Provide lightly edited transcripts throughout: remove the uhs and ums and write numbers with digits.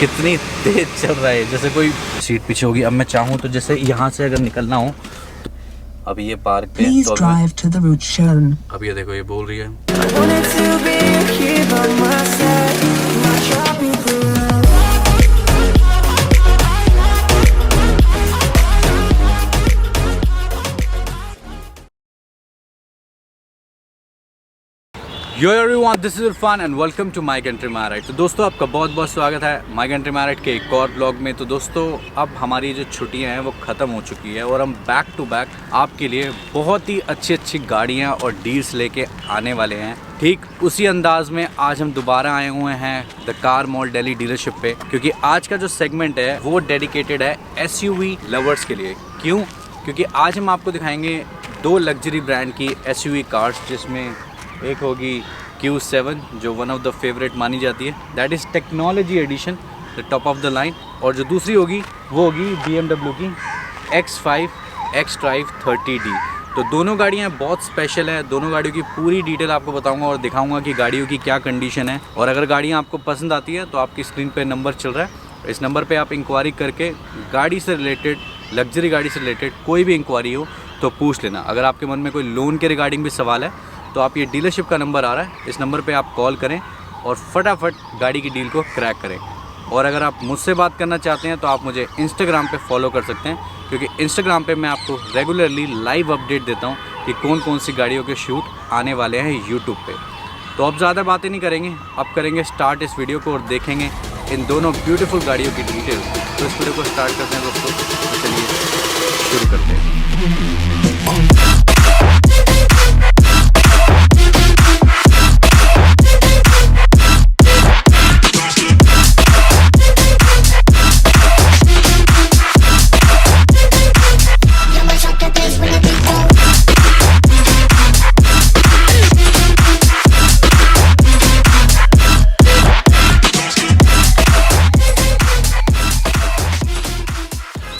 कितनी तेज चल रहा है, जैसे कोई सीट पीछे होगी। अब मैं चाहूँ तो जैसे यहाँ से अगर निकलना हो तो अब ये पार्क पे तो अब ये देखो ये बोल रही है। Yo everyone, this is Irfan and welcome to my country my ride. तो दोस्तों आपका बहुत बहुत स्वागत है माई कंट्री माई राइड के एक और ब्लॉग में। तो दोस्तों अब हमारी जो छुट्टियां हैं वो ख़त्म हो चुकी है और हम बैक टू बैक आपके लिए बहुत ही अच्छी गाड़ियां और डील्स लेके आने वाले हैं। ठीक उसी अंदाज में आज हम दोबारा आए हुए हैं the car mall Delhi dealership पे, क्योंकि आज का जो सेगमेंट है वो डेडिकेटेड है SUV लवर्स के लिए। क्यों? क्योंकि आज हम आपको दिखाएंगे दो लग्जरी ब्रांड की SUV कार्स, जिसमें एक होगी Q7 जो वन ऑफ द फेवरेट मानी जाती है, that is technology edition, the top of the line. और जो दूसरी होगी वो होगी BMW की X5 xDrive 30D। तो दोनों गाड़ियाँ बहुत स्पेशल है। दोनों गाड़ियों की पूरी डिटेल आपको बताऊंगा और दिखाऊंगा कि गाड़ियों की क्या कंडीशन है। और अगर गाड़ियाँ आपको पसंद आती है तो आपकी स्क्रीन पे नंबर चल रहा है, इस नंबर पे आप इंक्वायरी करके गाड़ी से रिलेटेड, लग्जरी गाड़ी से रिलेटेड कोई भी इंक्वायरी हो तो पूछ लेना। अगर आपके मन में कोई लोन के रिगार्डिंग भी सवाल है तो आप ये डीलरशिप का नंबर आ रहा है, इस नंबर पे आप कॉल करें और फटाफट गाड़ी की डील को क्रैक करें। और अगर आप मुझसे बात करना चाहते हैं तो आप मुझे इंस्टाग्राम पे फॉलो कर सकते हैं, क्योंकि इंस्टाग्राम पे मैं आपको रेगुलरली लाइव अपडेट देता हूँ कि कौन कौन सी गाड़ियों के शूट आने वाले हैं यूट्यूब पे। तो अब ज़्यादा बातें नहीं करेंगे, अब करेंगे स्टार्ट इस वीडियो को और देखेंगे इन दोनों ब्यूटीफुल गाड़ियों की डिटेल। तो इस वीडियो को स्टार्ट करते हैं दोस्तों, तो चलिए शुरू करते हैं।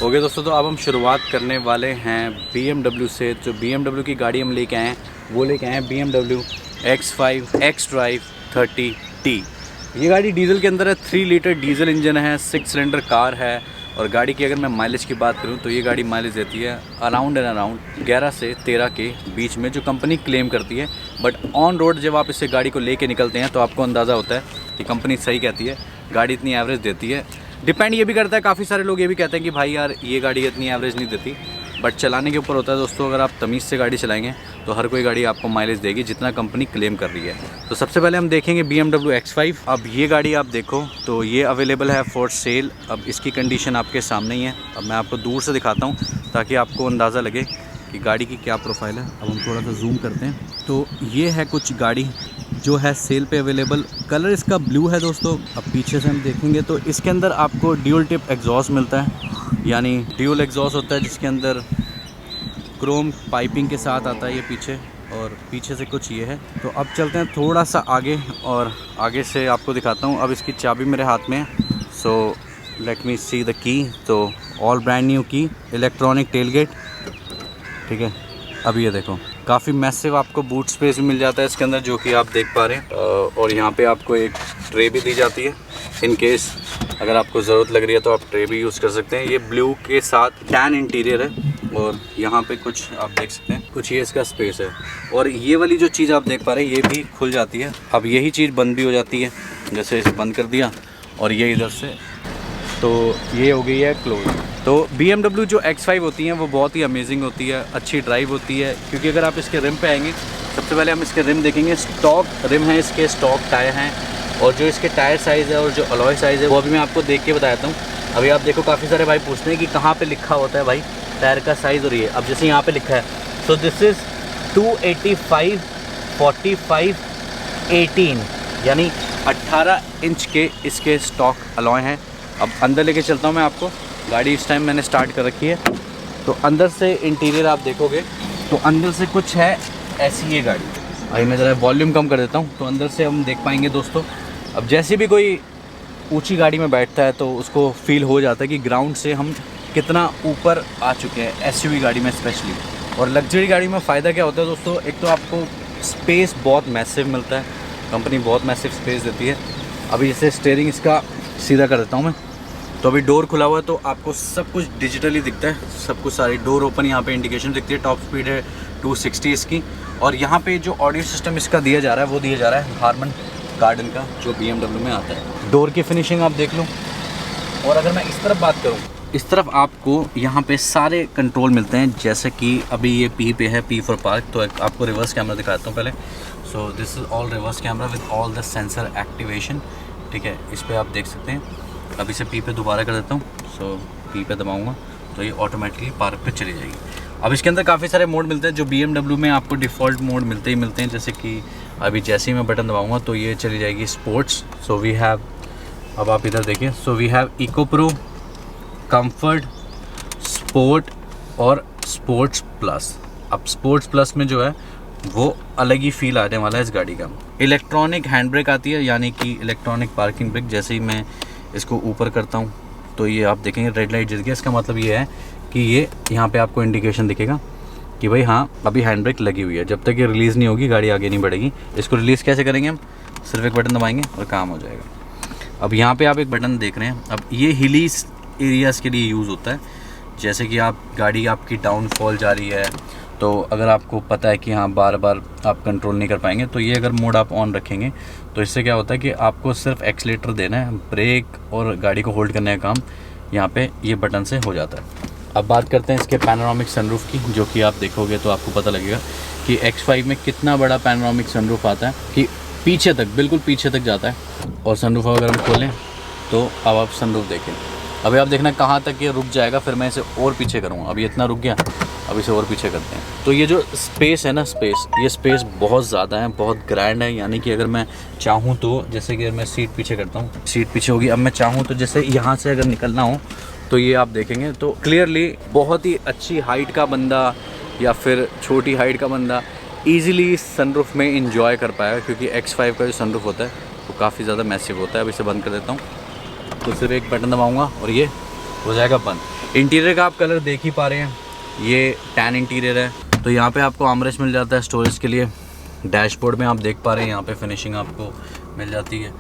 ओके दोस्तों, तो अब हम शुरुआत करने वाले हैं BMW से। जो BMW की गाड़ी हम लेके आए हैं वो लेके आए हैं BMW X5 xDrive 30D। ये गाड़ी डीजल के अंदर है, 3 लीटर डीजल इंजन है, 6 सिलेंडर कार है। और गाड़ी की अगर मैं माइलेज की बात करूं तो ये गाड़ी माइलेज देती है अराउंड 11 से 13 के बीच में, जो कंपनी क्लेम करती है। बट ऑन रोड जब आप इसे गाड़ी को लेके निकलते हैं तो आपको अंदाज़ा होता है कि कंपनी सही कहती है, गाड़ी इतनी एवरेज देती है। डिपेंड ये भी करता है, काफ़ी सारे लोग ये भी कहते हैं कि भाई यार ये गाड़ी इतनी एवरेज नहीं देती, बट चलाने के ऊपर होता है दोस्तों। अगर आप तमीज़ से गाड़ी चलाएंगे तो हर कोई गाड़ी आपको माइलेज देगी जितना कंपनी क्लेम कर रही है। तो सबसे पहले हम देखेंगे BMW X5। अब ये गाड़ी आप देखो तो ये अवेलेबल है फॉर सेल। अब इसकी कंडीशन आपके सामने ही है। अब मैं आपको दूर से दिखाता हूँ ताकि आपको अंदाज़ा लगे कि गाड़ी की क्या प्रोफाइल है। अब हम थोड़ा सा जूम करते हैं तो ये है कुछ गाड़ी जो है सेल पे अवेलेबल। कलर इसका ब्लू है दोस्तों। अब पीछे से हम देखेंगे तो इसके अंदर आपको ड्यूल टिप एग्जॉस्ट मिलता है, यानी ड्यूल एग्जॉस्ट होता है जिसके अंदर क्रोम पाइपिंग के साथ आता है ये पीछे, और पीछे से कुछ ये है। तो अब चलते हैं थोड़ा सा आगे और आगे से आपको दिखाता हूँ। अब इसकी चाबी मेरे हाथ में है, so let me see the key. तो ऑल ब्रांड न्यू की, इलेक्ट्रॉनिक टेलगेट, ठीक है। अब ये देखो काफ़ी मैसिव आपको बूट स्पेस भी मिल जाता है इसके अंदर, जो कि आप देख पा रहे हैं। और यहाँ पे आपको एक ट्रे भी दी जाती है, इन केस अगर आपको ज़रूरत लग रही है तो आप ट्रे भी यूज़ कर सकते हैं। ये ब्लू के साथ टैन इंटीरियर है और यहाँ पे कुछ आप देख सकते हैं, कुछ ये इसका स्पेस है। और ये वाली जो चीज़ आप देख पा रहे हैं ये भी खुल जाती है। अब यही चीज़ बंद भी हो जाती है, जैसे इसे बंद कर दिया और ये इधर से, तो ये हो गई है क्लोज। तो BMW जो X5 होती हैं वो बहुत ही अमेजिंग होती है, अच्छी ड्राइव होती है। क्योंकि अगर आप इसके रिम पे आएंगे, सबसे पहले हम इसके रिम देखेंगे। स्टॉक रिम है इसके, स्टॉक टायर हैं, और जो इसके टायर साइज़ है और जो अलॉय साइज़ है वो अभी मैं आपको देख के बताता हूँ। अभी आप देखो काफ़ी सारे भाई पूछते हैं कि कहाँ पर लिखा होता है भाई टायर का साइज़, और ये अब जैसे यहाँ पर लिखा है, सो दिस इज़ 285 45 18, यानी 18 इंच के इसके स्टॉक अलॉय हैं। अब अंदर लेके चलता हूँ मैं आपको। गाड़ी इस टाइम मैंने स्टार्ट कर रखी है, तो अंदर से इंटीरियर आप देखोगे तो अंदर से कुछ है ऐसी ये गाड़ी। भाई मैं ज़रा वॉल्यूम कम कर देता हूँ तो अंदर से हम देख पाएंगे दोस्तों। अब जैसे भी कोई ऊंची गाड़ी में बैठता है तो उसको फील हो जाता है कि ग्राउंड से हम कितना ऊपर आ चुके हैं, SUV गाड़ी में स्पेशली। और लग्जरी गाड़ी में फ़ायदा क्या होता है दोस्तों, एक तो आपको स्पेस बहुत मैसिव मिलता है, कंपनी बहुत मैसिव स्पेस देती है। अभी इसे स्टीयरिंग इसका सीधा कर देता हूँ मैं। तो अभी डोर खुला हुआ है तो आपको सब कुछ डिजिटली दिखता है, सब कुछ सारी डोर ओपन, यहाँ पे इंडिकेशन दिखती है। टॉप स्पीड है 260 इसकी। और यहाँ पे जो ऑडियो सिस्टम इसका दिया जा रहा है वो दिया जा रहा है हारमन गार्डन का, जो BMW में आता है। डोर की फिनिशिंग आप देख लो। और अगर मैं इस तरफ बात करूँ, इस तरफ आपको यहाँ पे सारे कंट्रोल मिलते हैं, जैसे कि अभी ये P पे है, P फॉर पार्क। तो आपको रिवर्स कैमरा दिखाता हूँ पहले। सो this is all reverse camera with all the sensor activation, ठीक है। इस पर आप देख सकते हैं। अभी से P पे दोबारा कर देता हूँ। सो P पे दबाऊँगा तो ये ऑटोमेटिकली पार्क पे चली जाएगी। अब इसके अंदर काफ़ी सारे मोड मिलते हैं जो BMW में आपको डिफ़ॉल्ट मोड मिलते हैं। जैसे कि अभी जैसे ही मैं बटन दबाऊँगा तो ये चली जाएगी स्पोर्ट्स। सो वी हैव, अब आप इधर देखिए, so we have eco pro, comfort, sport और स्पोर्ट्स प्लस। अब स्पोर्ट्स प्लस में जो है वो अलग ही फील आने वाला है इस गाड़ी का। इलेक्ट्रॉनिक हैंड ब्रेक आती है, यानी कि इलेक्ट्रॉनिक पार्किंग ब्रेक। जैसे ही मैं इसको ऊपर करता हूँ तो ये आप देखेंगे रेड लाइट जल गया। इसका मतलब ये है कि ये यहाँ पे आपको इंडिकेशन दिखेगा कि भाई हाँ अभी हैंड ब्रेक लगी हुई है। जब तक ये रिलीज़ नहीं होगी गाड़ी आगे नहीं बढ़ेगी। इसको रिलीज़ कैसे करेंगे हम? सिर्फ एक बटन दबाएंगे और काम हो जाएगा। अब यहाँ पे आप एक बटन देख रहे हैं। अब ये हिली एरियाज़ के लिए यूज़ होता है। जैसे कि आप गाड़ी आपकी डाउनफॉल जा रही है तो अगर आपको पता है कि हाँ बार बार आप कंट्रोल नहीं कर पाएंगे, तो ये अगर मोड आप ऑन रखेंगे तो इससे क्या होता है कि आपको सिर्फ एक्सीलेटर देना है, ब्रेक और गाड़ी को होल्ड करने का काम यहाँ पे ये बटन से हो जाता है। अब बात करते हैं इसके पैनोरामिक सनरूफ की, जो कि आप देखोगे तो आपको पता लगेगा कि X5 में कितना बड़ा पैनोरामिक सनरूफ आता है कि पीछे तक, बिल्कुल पीछे तक जाता है। और सनरूफ अगर हम खोलें तो अब आप सनरूफ देखें। अभी आप देखना कहाँ तक ये रुक जाएगा, फिर मैं इसे और पीछे करूँगा। अभी इतना रुक गया, अब इसे और पीछे करते हैं। तो ये जो स्पेस है ना, ये स्पेस बहुत ज़्यादा है, बहुत ग्रैंड है। यानी कि अगर मैं चाहूँ तो, जैसे कि मैं सीट पीछे करता हूँ, सीट पीछे होगी। अब मैं चाहूँ तो जैसे यहाँ से अगर निकलना हो तो ये आप देखेंगे तो क्लियरली बहुत ही अच्छी हाइट का बंदा या फिर छोटी हाइट का बंदा ईजिली सनरूफ में इंजॉय कर पाएगा, क्योंकि X5 का जो सनरूफ होता है वो काफ़ी ज़्यादा मैसिव होता है। अब इसे बंद कर देता हूँ तो सिर्फ एक बटन दबाऊँगा और ये हो जाएगा बंद। इंटीरियर का आप कलर देख ही पा रहे हैं, ये टैन इंटीरियर है। तो यहाँ पे आपको आर्मरेस्ट मिल जाता है स्टोरेज के लिए। डैशबोर्ड में आप देख पा रहे हैं यहाँ पे फिनिशिंग आपको मिल जाती है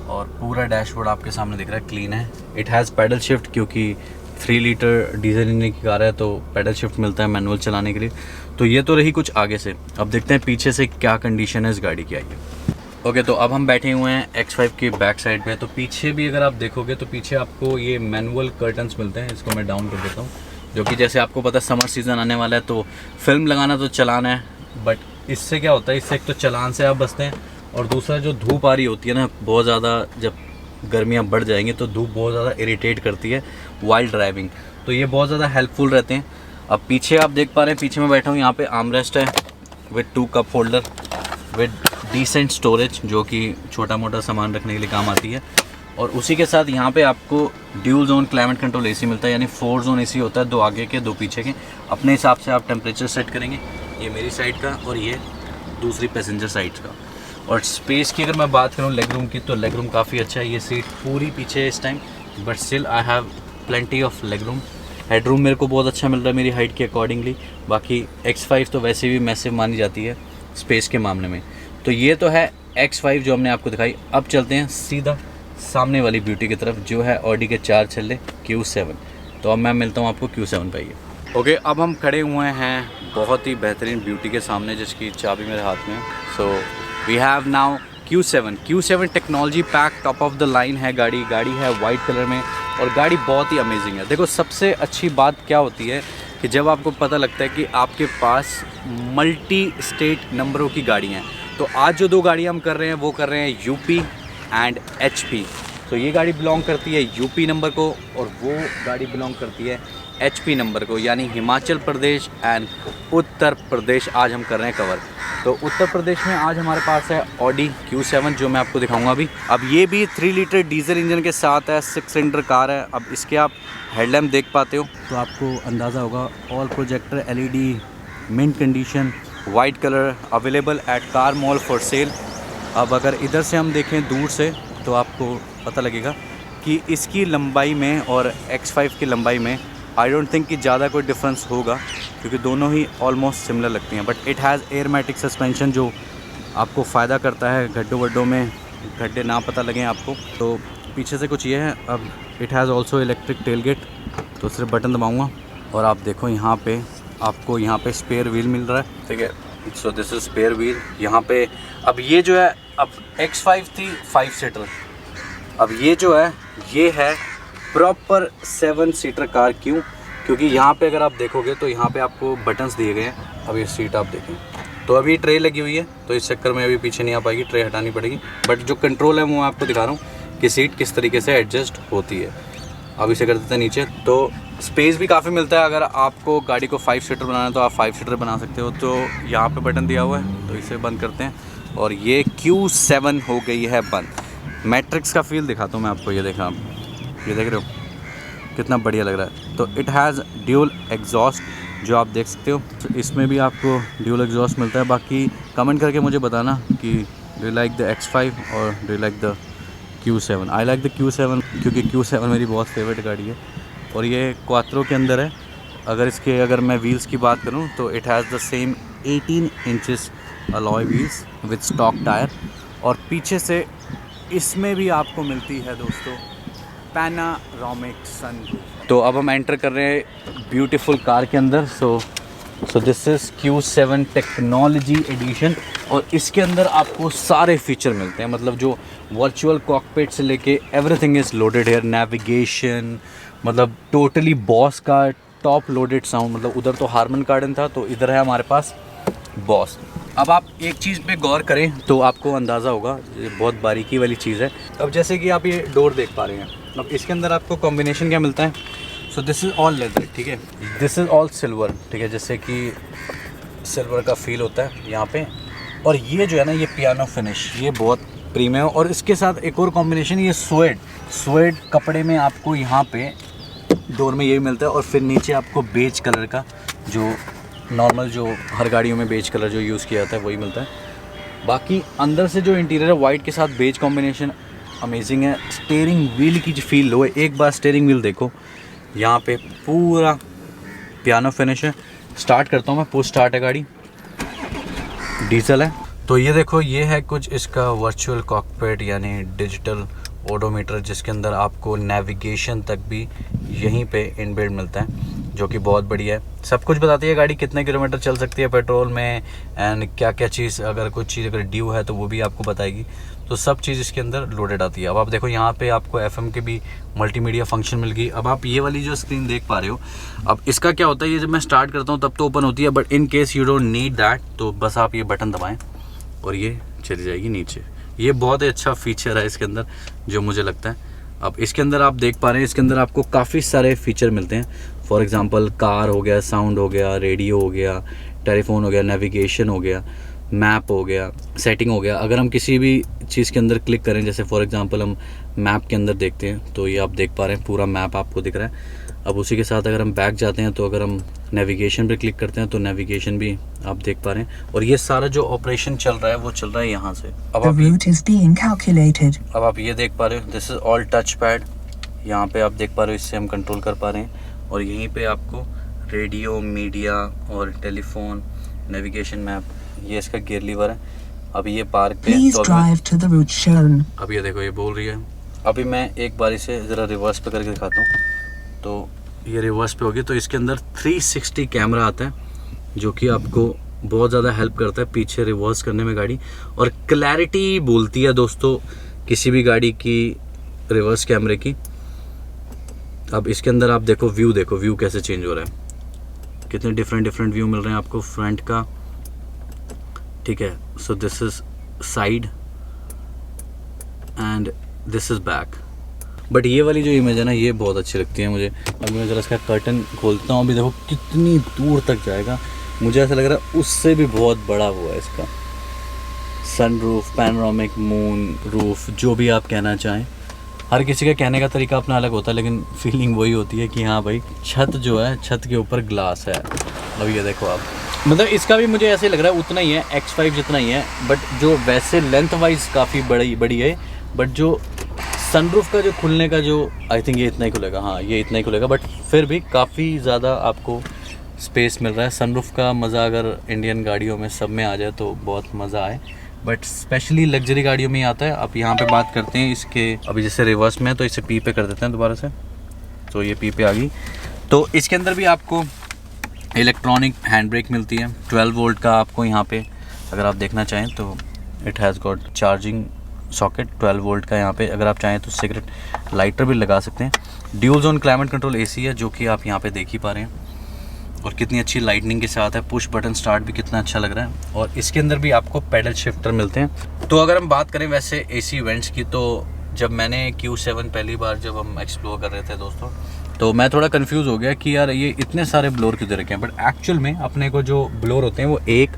और पूरा डैशबोर्ड आपके सामने दिख रहा है, क्लीन है। इट हैज़ पैडल शिफ्ट, क्योंकि 3 लीटर डीजल इंजन की कार है तो पैडल शिफ्ट मिलता है मैनुअल चलाने के लिए। तो ये तो रही कुछ आगे से। अब देखते हैं पीछे से क्या कंडीशन है इस गाड़ी की। आइए। ओके, तो अब हम बैठे हुए हैं X5 के बैक साइड पे। तो पीछे भी अगर आप देखोगे तो पीछे आपको ये मैनुअल कर्टन्स मिलते हैं। इसको मैं डाउन कर देता हूँ, जो कि जैसे आपको पता है समर सीज़न आने वाला है तो फिल्म लगाना तो चलाना है। बट इससे क्या होता है, इससे एक तो चलान से आप बचते हैं और दूसरा जो धूप आ रही होती है ना बहुत ज़्यादा, जब गर्मियाँ बढ़ जाएंगी तो धूप बहुत ज़्यादा इरिटेट करती है वाइल ड्राइविंग, तो ये बहुत ज़्यादा हेल्पफुल रहते हैं। अब पीछे आप देख पा रहे हैं, पीछे मैं बैठा हूँ, यहाँ पे आर्मरेस्ट है with 2 cup holder with decent storage, जो कि छोटा मोटा सामान रखने के लिए काम आती है। और उसी के साथ यहाँ पे आपको dual zone climate control AC मिलता है, यानी 4 जोन एसी होता है, 2 आगे के 2 पीछे के। अपने हिसाब से आप टेम्परेचर सेट करेंगे, ये मेरी साइड का और ये दूसरी पैसेंजर साइड का। और स्पेस की अगर मैं बात करूँ लेग रूम की, तो लेग रूम काफ़ी अच्छा है। ये सीट पूरी पीछे है इस time, but still I have plenty of leg room. Head room मेरे को बहुत अच्छा मिल रहा है मेरी हाइट के अकॉर्डिंगली। बाकी X5 तो वैसे भी मैसिव मानी जाती है स्पेस के मामले में। तो ये तो है X5 जो हमने आपको दिखाई। अब चलते हैं सीधा सामने वाली ब्यूटी की तरफ, जो है ऑडी के 4 छल्ले Q7। तो अब मैं मिलता हूँ आपको Q7 पे। आइए। ओके, अब हम खड़े हुए हैं बहुत ही बेहतरीन ब्यूटी के सामने, जिसकी चाबी मेरे हाथ में है। So we have now Q7 technology pack, top of the line है गाड़ी है वाइट कलर में और गाड़ी बहुत ही अमेजिंग है। देखो, सबसे अच्छी बात क्या होती है कि जब आपको पता लगता है कि आपके पास मल्टी स्टेट नंबरों की गाड़ियाँ हैं। तो आज जो 2 गाड़ियाँ हम कर रहे हैं वो कर रहे हैं यूपी एंड HP। तो ये गाड़ी बिलोंग करती है यूपी नंबर को और वो गाड़ी बिलोंग करती है HP नंबर को, यानी हिमाचल प्रदेश एंड उत्तर प्रदेश आज हम कर रहे हैं कवर। तो उत्तर प्रदेश में आज हमारे पास है ऑडी Q7, जो मैं आपको दिखाऊंगा अभी। अब ये भी 3 लीटर डीजल इंजन के साथ है, 6 सिलेंडर कार है। अब इसके आप हेडलैम्प देख पाते हो तो आपको अंदाज़ा होगा, all projector LED, mint condition, white colour, available at car mall for sale. अब अगर इधर से हम देखें दूर से तो आपको पता लगेगा कि इसकी लंबाई में और X5 की लंबाई में आई डोंट थिंक कि ज़्यादा कोई डिफरेंस होगा, क्योंकि दोनों ही ऑलमोस्ट सिमिलर लगती हैं। बट इट हैज़ एयरमैटिक सस्पेंशन, जो आपको फ़ायदा करता है गड्ढों वड्ढों में गड्ढे ना पता लगें आपको। तो पीछे से कुछ ये है। अब it has also electric tailgate, तो सिर्फ बटन दबाऊँगा और आप देखो यहाँ पे आपको यहाँ पे स्पेयर व्हील मिल रहा है, ठीक है। So this is spare wheel यहाँ पे। अब ये जो है, अब X5 थी 5 सीटर, अब ये जो है ये है प्रॉपर 7 सीटर कार। क्यों? क्योंकि यहाँ पे अगर आप देखोगे तो यहाँ पे आपको बटन्स दिए गए हैं। अब ये सीट आप देखें तो अभी ट्रे लगी हुई है, तो इस चक्कर में अभी पीछे नहीं आ पाएगी, ट्रे हटानी पड़ेगी। बट जो कंट्रोल है वो मैं आपको दिखा रहा हूँ कि सीट किस तरीके से एडजस्ट होती है। अब इसे कर देते हैं नीचे, तो स्पेस भी काफ़ी मिलता है। अगर आपको गाड़ी को 5 सीटर बनाना है तो आप 5 सीटर बना सकते हो। तो यहाँ पे बटन दिया हुआ है, तो इसे बंद करते हैं और ये Q7 हो गई है बंद। मैट्रिक्स का फील दिखाता हूँ मैं आपको, ये देखा आप, ये देख रहे हो कितना बढ़िया लग रहा है। तो इट हैज़ ड्यूल एग्जॉस्ट जो आप देख सकते हो, तो इसमें भी आपको ड्यूल एग्जॉस्ट मिलता है। बाकी कमेंट करके मुझे बताना कि do you like the X5 और do you like the Q7। I like the Q7 क्योंकि Q7 मेरी बहुत फेवरेट गाड़ी है और ये क्वात्रो के अंदर है। अगर मैं व्हील्स की बात करूं तो it has the same 18 inches alloy wheels with stock tyre, और पीछे से इसमें भी आपको मिलती है दोस्तों पैनारोमिक सनरूफ। तो अब हम एंटर कर रहे हैं ब्यूटीफुल कार के अंदर। So this is Q7 technology edition, और इसके अंदर आपको सारे फीचर मिलते हैं। मतलब जो वर्चुअल कॉकपिट से लेके everything is loaded here, navigation, मतलब टोटली बॉस का टॉप लोडेड साउंड। मतलब उधर तो हारमन कार्डन था, तो इधर है हमारे पास बॉस। अब आप एक चीज़ पे गौर करें तो आपको अंदाज़ा होगा, ये बहुत बारीकी वाली चीज़ है। अब जैसे कि आप ये डोर देख पा रहे हैं, अब इसके अंदर आपको कॉम्बिनेशन क्या मिलता है। So this is all leather, ठीक है, दिस इज़ ऑल सिल्वर, ठीक है, जैसे कि सिल्वर का फील होता है यहाँ पे। और ये जो है ना, ये पियानो फिनिश, ये बहुत प्रीमियम। और इसके साथ एक और कॉम्बिनेशन, ये स्वेड कपड़े में आपको यहाँ पे डोर में ये मिलता है, और फिर नीचे आपको बेज कलर का, जो नॉर्मल जो हर गाड़ियों में बेज कलर जो यूज़ किया जाता है वही मिलता है। बाकी अंदर से जो इंटीरियर है वाइट के साथ बेज कॉम्बिनेशन अमेजिंग है। स्टीयरिंग व्हील की जो फील लो है, एक बार स्टीयरिंग व्हील देखो, यहाँ पे पूरा पियानो फिनिश है। स्टार्ट करता हूँ मैं, पुश स्टार्ट है गाड़ी, डीजल है। तो ये देखो, ये है कुछ इसका वर्चुअल कॉकपिट यानी डिजिटल ओडोमीटर, जिसके अंदर आपको नेविगेशन तक भी यहीं पे इनबिल्ट मिलता है, जो कि बहुत बढ़िया है। सब कुछ बताती है गाड़ी कितने किलोमीटर चल सकती है पेट्रोल में, एंड क्या क्या चीज़, अगर कुछ चीज़ अगर ड्यू है तो वो भी आपको बताएगी। तो सब चीज़ इसके अंदर लोडेड आती है। अब आप देखो यहाँ पे आपको FM के भी मल्टीमीडिया फंक्शन मिल गई। अब आप ये वाली जो स्क्रीन देख पा रहे हो, अब इसका क्या होता है, ये जब मैं स्टार्ट करता हूँ तब तो ओपन होती है, but in case you don't need that तो बस आप ये बटन दबाएँ और ये चली जाएगी नीचे। ये बहुत ही अच्छा फीचर है इसके अंदर जो मुझे लगता है। अब इसके अंदर आप देख पा रहे हैं, इसके अंदर आपको काफ़ी सारे फीचर मिलते हैं। फॉर एग्जांपल कार हो गया, साउंड हो गया, रेडियो हो गया, टेलीफोन हो गया, नेविगेशन हो गया, मैप हो गया, सेटिंग हो गया। अगर हम किसी भी चीज़ के अंदर क्लिक करें, जैसे फॉर एग्जांपल हम मैप के अंदर देखते हैं, तो ये आप देख पा रहे हैं पूरा मैप आपको दिख रहा है। अब उसी के साथ अगर हम बैक जाते हैं, तो अगर हम नेविगेशन पे क्लिक करते हैं तो नेविगेशन भी आप देख पा रहे हैं। और ये सारा जो ऑपरेशन चल रहा है वो चल रहा है यहाँ से। अब आप ये देख पा रहे हो, this is all touch pad, यहाँ पे आप देख पा रहे हो, इससे हम कंट्रोल कर पा रहे हैं। और यहीं पे आपको रेडियो, मीडिया और टेलीफोन, नेविगेशन, मैप, ये इसका गियर लीवर है। अभी ये पार्क पे, तो अब ये देखो ये बोल रही है। अभी मैं एक बारी से ज़रा रिवर्स पे करके दिखाता हूँ, तो ये रिवर्स पे होगी। तो इसके अंदर 360 कैमरा आता है, जो कि आपको बहुत ज़्यादा हेल्प करता है पीछे रिवर्स करने में गाड़ी, और क्लैरिटी बोलती है दोस्तों किसी भी गाड़ी की रिवर्स कैमरे की। अब इसके अंदर आप देखो व्यू कैसे चेंज हो रहा है, कितने डिफरेंट व्यू मिल रहे हैं आपको फ्रंट का, ठीक है। So this is side and this is back. But ये वाली जो इमेज है ना, ये बहुत अच्छी लगती है मुझे। अब मैं ज़रा इसका कर्टन खोलता हूँ, अभी देखो कितनी दूर तक जाएगा। मुझे ऐसा लग रहा है उससे भी बहुत बड़ा हुआ है इसका सनरूफ, पैनोरामिक मून रूफ, जो भी आप कहना चाहें। हर किसी का कहने का तरीका अपना अलग होता है, लेकिन फीलिंग वही होती है कि हाँ भाई, छत जो है, छत के ऊपर ग्लास है। अब ये देखो आप, मतलब इसका भी मुझे ऐसे लग रहा है उतना ही है, X5 जितना ही है, बट जो वैसे लेंथ वाइज काफ़ी बड़ी है। बट जो सनरूफ का जो खुलने का जो, आई थिंक ये इतना ही खुलेगा, हाँ ये इतना ही खुलेगा, बट फिर भी काफ़ी ज़्यादा आपको स्पेस मिल रहा है। सनरूफ का मज़ा अगर इंडियन गाड़ियों में सब में आ जाए तो बहुत मज़ा आए। बट स्पेशली लग्जरी गाड़ियों में ही आता है। अब यहाँ पे बात करते हैं इसके, अभी जैसे रिवर्स में है तो इसे पी पे कर देते हैं दोबारा से, तो ये पी पे आ गई। तो इसके अंदर भी आपको इलेक्ट्रॉनिक हैंड ब्रेक मिलती है, 12 वोल्ट का आपको यहाँ पे अगर आप देखना चाहें तो it has got charging socket 12 volt का। यहाँ पे अगर आप चाहें तो सिगरेट लाइटर भी लगा सकते हैं। Dual zone climate control AC है जो कि आप यहाँ पे देख ही पा रहे हैं, और कितनी अच्छी लाइटनिंग के साथ है। पुश बटन स्टार्ट भी कितना अच्छा लग रहा है, और इसके अंदर भी आपको पैडल शिफ्टर मिलते हैं। तो अगर हम बात करें वैसे एसी इवेंट्स की, तो जब मैंने Q7 पहली बार जब हम एक्सप्लोर कर रहे थे दोस्तों, तो मैं थोड़ा कंफ्यूज हो गया कि यार ये इतने सारे ब्लोर क्यों दे रखे हैं। बट एक्चुअल में अपने को जो ब्लोर होते हैं वो 1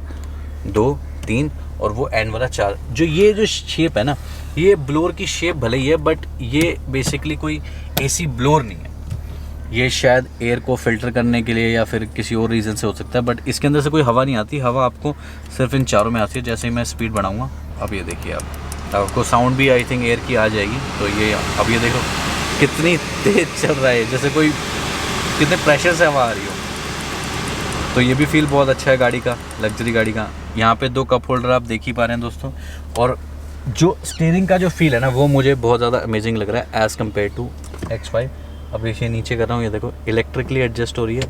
2 3 और वो एंड वाला 4, जो ये जो शेप है ना, ये ब्लोर की शेप भले ही है, बट ये बेसिकली कोई एसी ब्लोर नहीं है। ये शायद एयर को फिल्टर करने के लिए या फिर किसी और रीज़न से हो सकता है, बट इसके अंदर से कोई हवा नहीं आती। हवा आपको सिर्फ इन चारों में आती है। जैसे ही मैं स्पीड बढ़ाऊँगा, अब ये देखिए आपको साउंड भी आई थिंक एयर की आ जाएगी। तो ये अब ये देखो कितनी तेज़ चल रहा है, जैसे कोई कितने प्रेशर से हवा आ रही हो। तो ये भी फील बहुत अच्छा है गाड़ी का, लग्जरी गाड़ी का। यहाँ पे 2 कप होल्डर आप देख ही पा रहे हैं दोस्तों, और जो स्टीयरिंग का जो फील है ना वो मुझे बहुत ज़्यादा अमेजिंग लग रहा है एज़ कम्पेयर टू X5। अब इसे नीचे कर रहा हूँ, ये देखो इलेक्ट्रिकली एडजस्ट हो रही है,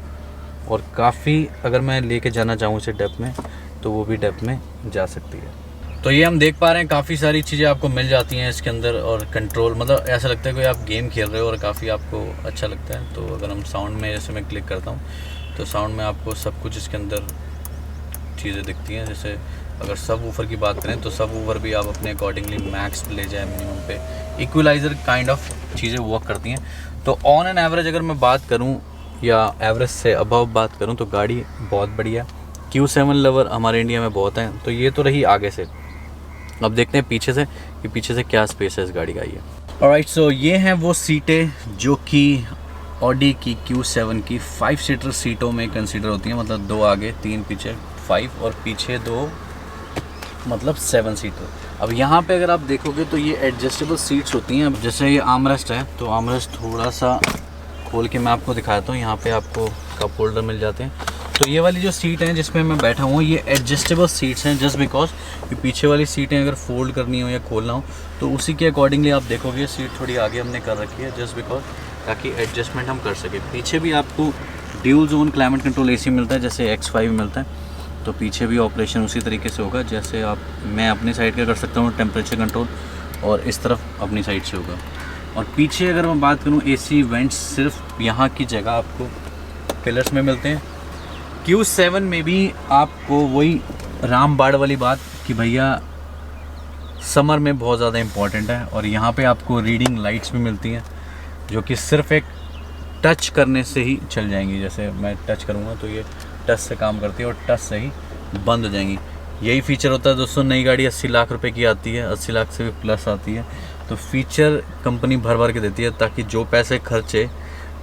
और काफ़ी अगर मैं लेके जाना चाहूँ इसे डेप्थ में तो वो भी डेप्थ में जा सकती है। तो ये हम देख पा रहे हैं काफ़ी सारी चीज़ें आपको मिल जाती हैं इसके अंदर, और कंट्रोल मतलब ऐसा लगता है कोई आप गेम खेल रहे हो और काफ़ी आपको अच्छा लगता है। तो अगर हम साउंड में जैसे मैं क्लिक करता हूँ तो साउंड में आपको सब कुछ इसके अंदर चीज़ें दिखती हैं। जैसे अगर सब वूफर की बात करें तो सब वूफर भी आप अपने अकॉर्डिंगली मैक्स ले जाए मिनिमम पे, इक्वलाइज़र काइंड ऑफ चीज़ें वर्क करती हैं। तो ऑन एन एवरेज अगर मैं बात करूं या एवरेज से अबव बात करूं तो गाड़ी बहुत बढ़िया। Q7 लवर हमारे इंडिया में बहुत हैं। तो ये तो रही आगे से, अब देखते हैं पीछे से कि पीछे से क्या स्पेस है इस गाड़ी का। ये ऑलराइट, सो ये हैं वो सीटें जो कि ऑडी की Q7 की 5 सीटर सीटों में कंसीडर होती हैं, मतलब 2 आगे 3 पीछे 5 और पीछे 2 मतलब 7 सीटर। अब यहाँ पे अगर आप देखोगे तो ये एडजस्टेबल सीट्स होती हैं। अब जैसे ये आर्मरेस्ट है तो आर्मरेस्ट थोड़ा सा खोल के मैं आपको दिखाता हूँ। यहाँ पे आपको कप होल्डर मिल जाते हैं। तो ये वाली जो सीट है जिसमें मैं बैठा हूँ ये एडजस्टेबल सीट्स हैं, जस्ट बिकॉज कि पीछे वाली सीटें अगर फोल्ड करनी हो या खोलना हो तो उसी के अकॉर्डिंगली आप देखोगे सीट थोड़ी आगे हमने कर रखी है, जस्ट बिकॉज ताकि एडजस्टमेंट हम कर सकें। पीछे भी आपको dual zone climate control AC मिलता है जैसे X5 मिलता है, तो पीछे भी ऑपरेशन उसी तरीके से होगा जैसे मैं अपनी साइड का कर सकता हूँ टेम्परेचर कंट्रोल, और इस तरफ अपनी साइड से होगा। और पीछे अगर मैं बात करूँ एसी वेंट्स सिर्फ यहाँ की जगह आपको पिलर्स में मिलते हैं। Q7 में भी आपको वही रामबाड़ वाली बात कि भैया समर में बहुत ज़्यादा इम्पॉर्टेंट है, और यहाँ पे आपको रीडिंग लाइट्स भी मिलती हैं जो कि सिर्फ एक टच करने से ही चल जाएंगी। जैसे मैं टच करूँगा तो ये टच से काम करती है और टच से ही बंद हो जाएंगी। यही फीचर होता है दोस्तों। नई गाड़ी 80 लाख रुपए की आती है, 80 लाख से भी प्लस आती है, तो फीचर कंपनी भर भर के देती है ताकि जो पैसे खर्चे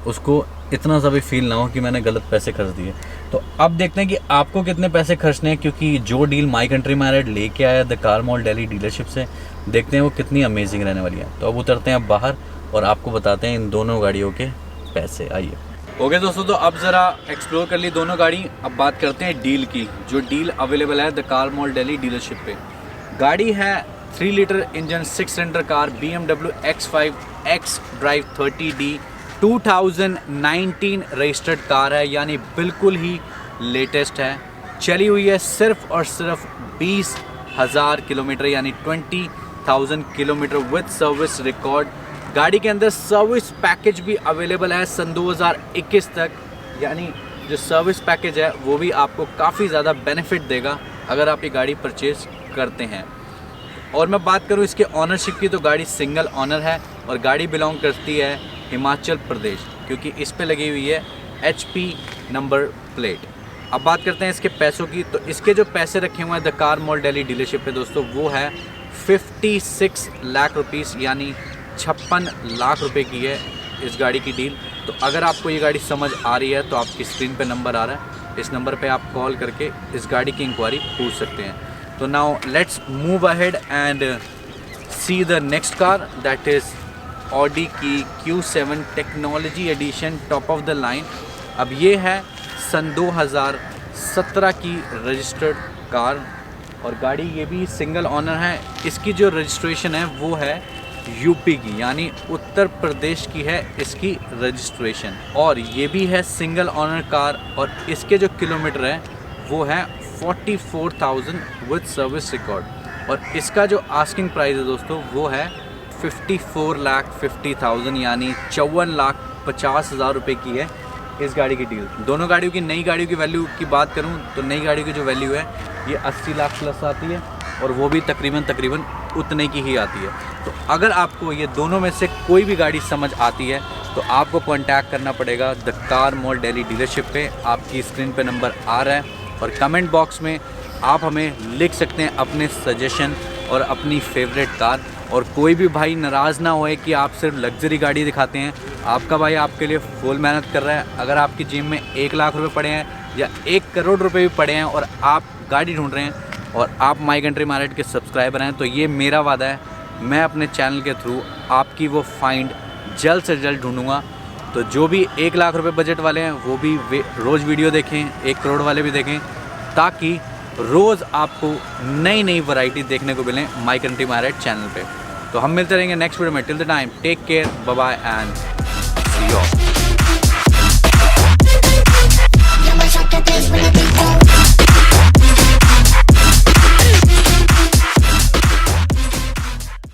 उसको इतना सा भी फील ना हो कि मैंने गलत पैसे खर्च दिए। तो अब देखते हैं कि आपको कितने पैसे खर्चने हैं, क्योंकि जो डील माई कंट्री मैरिड लेके आया the car mall Delhi dealership से, देखते हैं वो कितनी अमेजिंग रहने वाली है। तो अब उतरते हैं अब बाहर और आपको बताते हैं इन दोनों गाड़ियों के पैसे। आइए। ओके दोस्तों, तो अब ज़रा एक्सप्लोर कर ली दोनों गाड़ी। अब बात करते हैं डील की, जो डील अवेलेबल है the car mall Delhi dealership पे। गाड़ी है 3 litre engine 6 cylinder car BMW X5 X drive 30D 2019 registered car है, यानी बिल्कुल ही लेटेस्ट है। चली हुई है सिर्फ और सिर्फ 20,000 किलोमीटर, यानी 20,000 किलोमीटर विद सर्विस रिकॉर्ड। गाड़ी के अंदर सर्विस पैकेज भी अवेलेबल है सन 2021 तक, यानी जो सर्विस पैकेज है वो भी आपको काफ़ी ज़्यादा बेनिफिट देगा अगर आप ये गाड़ी परचेज़ करते हैं। और मैं बात करूँ इसके ऑनरशिप की तो गाड़ी सिंगल ऑनर है और गाड़ी बिलोंग करती है हिमाचल प्रदेश, क्योंकि इस पे लगी हुई है HP नंबर प्लेट। अब बात करते हैं इसके पैसों की, तो इसके जो पैसे रखे हुए हैं the car mall Delhi dealership पे दोस्तों वो है 56 लाख रुपीज़, यानी 56 लाख रुपए की है इस गाड़ी की डील। तो अगर आपको ये गाड़ी समझ आ रही है तो आपकी स्क्रीन पे नंबर आ रहा है, इस नंबर पे आप कॉल करके इस गाड़ी की इंक्वायरी पूछ सकते हैं। तो now let's move ahead and see the next car, that is Audi की Q7 technology edition top of the line. अब ये है सन 2017 की रजिस्टर्ड कार, और गाड़ी ये भी सिंगल ऑनर है। इसकी जो रजिस्ट्रेशन है वो है यूपी की, यानी उत्तर प्रदेश की है इसकी रजिस्ट्रेशन। और ये भी है सिंगल ऑनर कार और इसके जो किलोमीटर है वो है 44,000 विद सर्विस रिकॉर्ड। और इसका जो आस्किंग प्राइस है दोस्तों वो है 54,50,000 यानी 54,50,000 रुपये की है इस गाड़ी की डील। दोनों गाड़ियों की, नई गाड़ियों की वैल्यू की बात करूं तो नई गाड़ियों की जो वैल्यू है ये 80 लाख प्लस आती है और वो भी तकरीबन उतने की ही आती है। तो अगर आपको ये दोनों में से कोई भी गाड़ी समझ आती है तो आपको कांटेक्ट करना पड़ेगा the car mall Delhi dealership पे। आपकी स्क्रीन पे नंबर आ रहा है और कमेंट बॉक्स में आप हमें लिख सकते हैं अपने सजेशन और अपनी फेवरेट कार। और कोई भी भाई नाराज़ ना होए कि आप सिर्फ लग्जरी गाड़ी दिखाते हैं। आपका भाई आपके लिए फुल मेहनत कर रहा है। अगर आपकी जेब में 1 लाख रुपए पड़े हैं या 1 करोड़ रुपए भी पड़े हैं और आप गाड़ी ढूंढ रहे हैं और आप माई कंट्री मार्केट के सब्सक्राइबर हैं, तो ये मेरा वादा है, मैं अपने चैनल के थ्रू आपकी वो फाइंड जल्द से जल्द ढूंढूंगा। तो जो भी 1 लाख रुपए बजट वाले हैं वो भी रोज़ वीडियो देखें, 1 करोड़ वाले भी देखें, ताकि रोज़ आपको नई नई वैरायटी देखने को मिलें माई कंट्री मार्केट चैनल पे। तो हम मिलते रहेंगे नेक्स्ट वीडियो में। Till the time take care, bye bye and see you all.